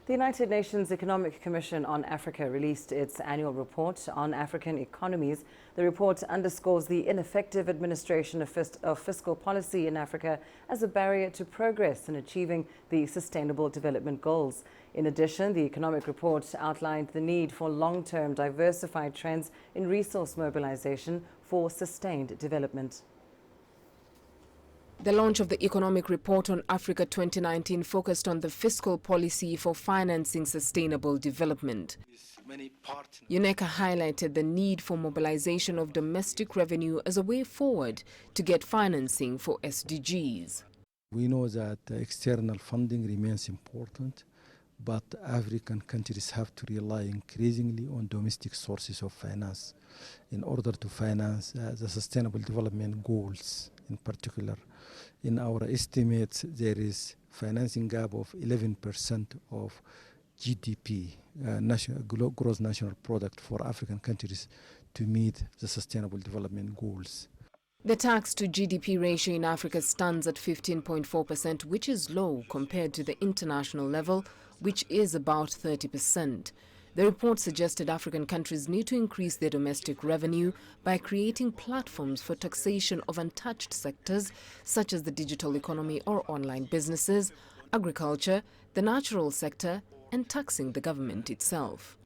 The United Nations Economic Commission on Africa released its annual report on African economies. The report underscores the ineffective administration of fiscal policy in Africa as a barrier to progress in achieving the Sustainable Development Goals. In addition, the economic report outlined the need for long-term diversified trends in resource mobilization for sustained development. The launch of the Economic Report on Africa 2019 focused on the fiscal policy for financing sustainable development. UNECA highlighted the need for mobilization of domestic revenue as a way forward to get financing for SDGs. We know that external funding remains important, but African countries have to rely increasingly on domestic sources of finance in order to finance the sustainable development goals. In particular, in our estimates, there is financing gap of 11% of GDP, gross national product, for African countries to meet the sustainable development goals. The tax to GDP ratio in Africa stands at 15.4%, which is low compared to the international level, which is about 30%. The report suggested African countries need to increase their domestic revenue by creating platforms for taxation of untouched sectors such as the digital economy or online businesses, agriculture, the natural sector, and taxing the government itself.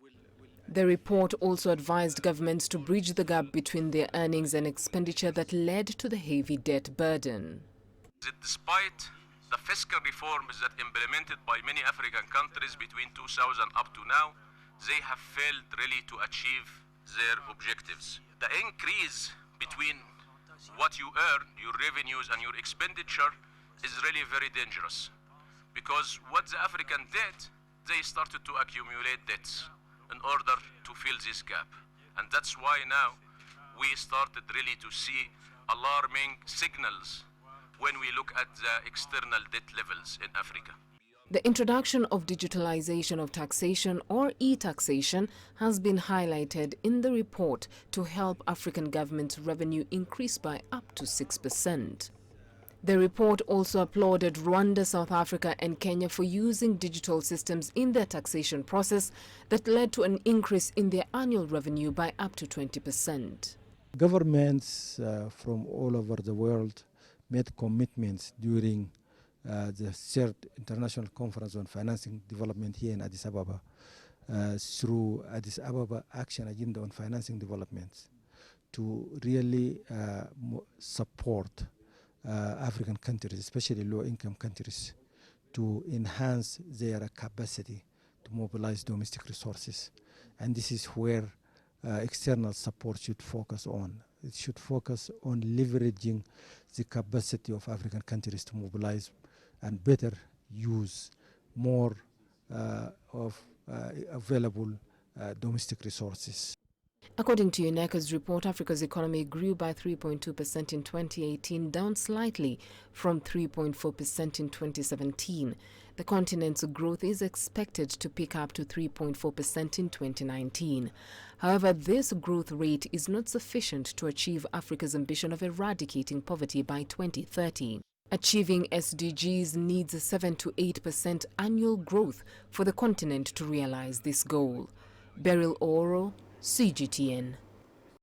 The report also advised governments to bridge the gap between their earnings and expenditure that led to the heavy debt burden. Despite the fiscal reforms that implemented by many African countries between 2000 up to now, they have failed really to achieve their objectives. The increase between what you earn, your revenues, and your expenditure is really very dangerous. Because what the African did, they started to accumulate debts in order to fill this gap. And that's why now we started really to see alarming signals when we look at the external debt levels in Africa. The introduction of digitalization of taxation or e-taxation has been highlighted in the report to help African governments' revenue increase by up to 6%. The report also applauded Rwanda, South Africa and Kenya for using digital systems in their taxation process that led to an increase in their annual revenue by up to 20%. Governments from all over the world made commitments during the third International Conference on Financing Development here in Addis Ababa through Addis Ababa Action Agenda on Financing Development to really support African countries, especially low-income countries, to enhance their capacity to mobilize domestic resources. And this is where external support should focus on. It should focus on leveraging the capacity of African countries to mobilize and better use more of available domestic resources. According to UNECA's report, Africa's economy grew by 3.2% in 2018, down slightly from 3.4% in 2017. The continent's growth is expected to pick up to 3.4% in 2019. However, this growth rate is not sufficient to achieve Africa's ambition of eradicating poverty by 2030. Achieving SDGs needs a 7 to 8% annual growth for the continent to realize this goal. Beryl Oro, CGTN.